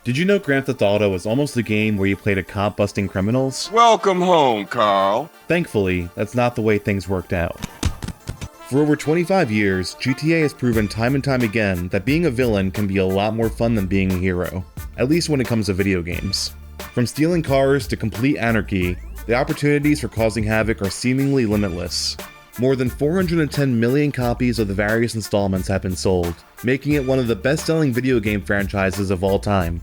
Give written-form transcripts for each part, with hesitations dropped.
Did you know Grand Theft Auto was almost a game where you played a cop busting criminals? Welcome home, Carl. Thankfully, that's not the way things worked out. For over 25 years, GTA has proven time and time again that being a villain can be a lot more fun than being a hero, at least when it comes to video games. From stealing cars to complete anarchy, the opportunities for causing havoc are seemingly limitless. More than 410 million copies of the various installments have been sold, making it one of the best-selling video game franchises of all time.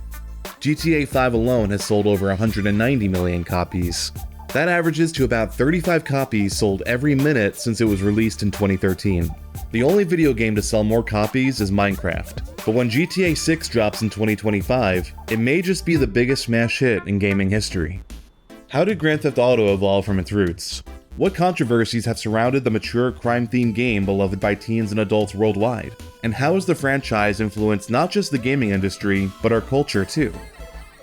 GTA 5 alone has sold over 190 million copies. That averages to about 35 copies sold every minute since it was released in 2013. The only video game to sell more copies is Minecraft, but when GTA 6 drops in 2025, it may just be the biggest smash hit in gaming history. How did Grand Theft Auto evolve from its roots? What controversies have surrounded the mature crime-themed game beloved by teens and adults worldwide? And how has the franchise influenced not just the gaming industry, but our culture too?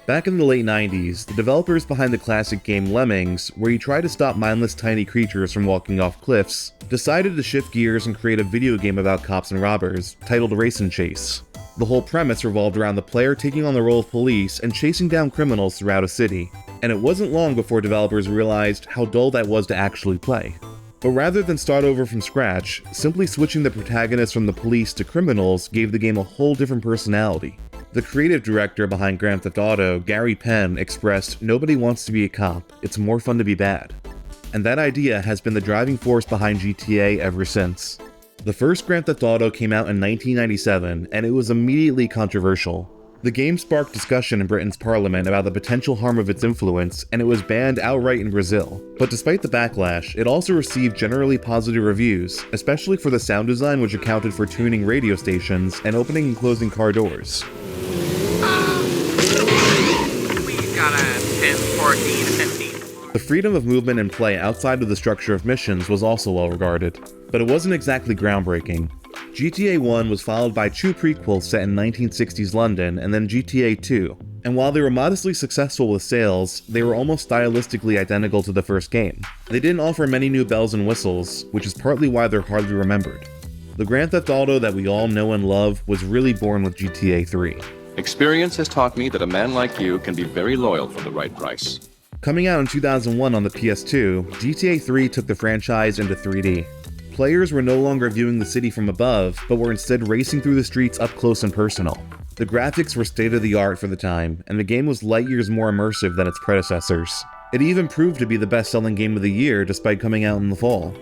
Back in the late 90s, the developers behind the classic game Lemmings, where you try to stop mindless tiny creatures from walking off cliffs, decided to shift gears and create a video game about cops and robbers, titled Race and Chase. The whole premise revolved around the player taking on the role of police and chasing down criminals throughout a city, and it wasn't long before developers realized how dull that was to actually play. But rather than start over from scratch, simply switching the protagonists from the police to criminals gave the game a whole different personality. The creative director behind Grand Theft Auto, Gary Penn, expressed, "Nobody wants to be a cop, it's more fun to be bad." And that idea has been the driving force behind GTA ever since. The first Grand Theft Auto came out in 1997, and it was immediately controversial. The game sparked discussion in Britain's parliament about the potential harm of its influence, and it was banned outright in Brazil. But despite the backlash, it also received generally positive reviews, especially for the sound design, which accounted for tuning radio stations and opening and closing car doors. We got a 10, 14, 15. The freedom of movement and play outside of the structure of missions was also well regarded, but it wasn't exactly groundbreaking. GTA 1 was followed by two prequels set in 1960s London and then GTA 2, and while they were modestly successful with sales, they were almost stylistically identical to the first game. They didn't offer many new bells and whistles, which is partly why they're hardly remembered. The Grand Theft Auto that we all know and love was really born with GTA 3. Experience has taught me that a man like you can be very loyal for the right price. Coming out in 2001 on the PS2, GTA 3 took the franchise into 3D. Players were no longer viewing the city from above, but were instead racing through the streets up close and personal. The graphics were state-of-the-art for the time, and the game was light years more immersive than its predecessors. It even proved to be the best-selling game of the year despite coming out in the fall.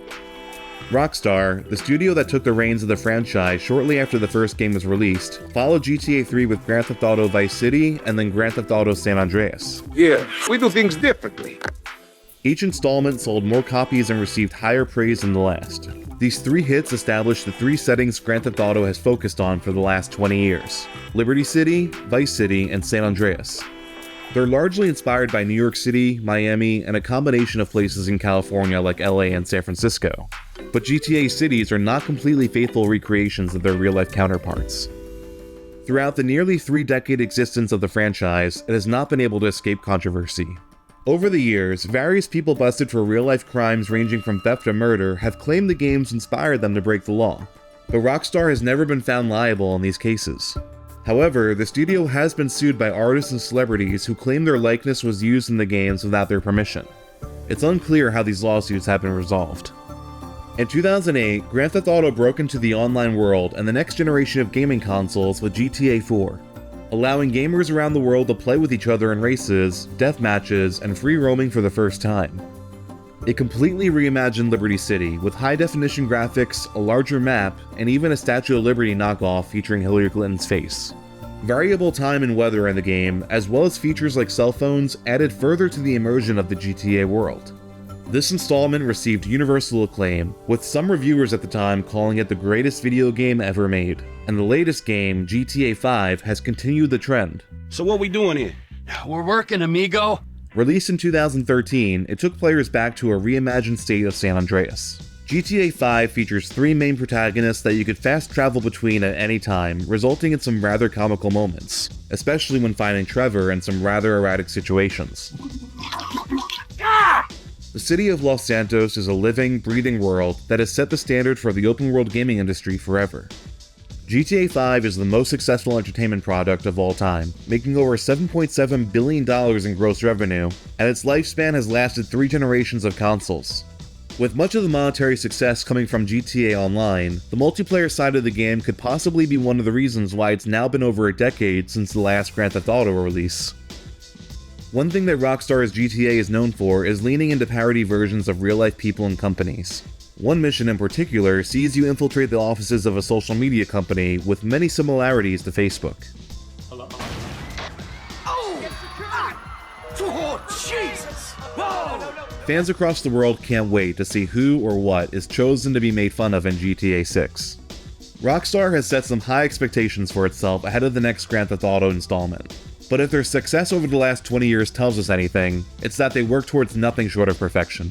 Rockstar, the studio that took the reins of the franchise shortly after the first game was released, followed GTA 3 with Grand Theft Auto Vice City and then Grand Theft Auto San Andreas. Yeah, we do things differently. Each installment sold more copies and received higher praise than the last. These three hits established the three settings Grand Theft Auto has focused on for the last 20 years: Liberty City, Vice City, and San Andreas. They're largely inspired by New York City, Miami, and a combination of places in California like LA and San Francisco. But GTA cities are not completely faithful recreations of their real-life counterparts. Throughout the nearly 3-decade existence of the franchise, it has not been able to escape controversy. Over the years, various people busted for real-life crimes ranging from theft to murder have claimed the games inspired them to break the law, but Rockstar has never been found liable in these cases. However, the studio has been sued by artists and celebrities who claim their likeness was used in the games without their permission. It's unclear how these lawsuits have been resolved. In 2008, Grand Theft Auto broke into the online world and the next generation of gaming consoles with GTA 4. Allowing gamers around the world to play with each other in races, death matches, and free roaming for the first time. It completely reimagined Liberty City, with high-definition graphics, a larger map, and even a Statue of Liberty knockoff featuring Hillary Clinton's face. Variable time and weather in the game, as well as features like cell phones, added further to the immersion of the GTA world. This installment received universal acclaim, with some reviewers at the time calling it the greatest video game ever made. And the latest game, GTA 5, has continued the trend. So what we doing here? We're working, amigo. Released in 2013, it took players back to a reimagined state of San Andreas. GTA 5 features 3 main protagonists that you could fast travel between at any time, resulting in some rather comical moments, especially when finding Trevor in some rather erratic situations. The city of Los Santos is a living, breathing world that has set the standard for the open-world gaming industry forever. GTA 5 is the most successful entertainment product of all time, making over $7.7 billion in gross revenue, and its lifespan has lasted 3 generations of consoles. With much of the monetary success coming from GTA Online, the multiplayer side of the game could possibly be one of the reasons why it's now been over a decade since the last Grand Theft Auto release. One thing that Rockstar's GTA is known for is leaning into parody versions of real-life people and companies. One mission in particular sees you infiltrate the offices of a social media company with many similarities to Facebook. Oh, Jesus! Whoa! Fans across the world can't wait to see who or what is chosen to be made fun of in GTA 6. Rockstar has set some high expectations for itself ahead of the next Grand Theft Auto installment. But if their success over the last 20 years tells us anything, it's that they work towards nothing short of perfection.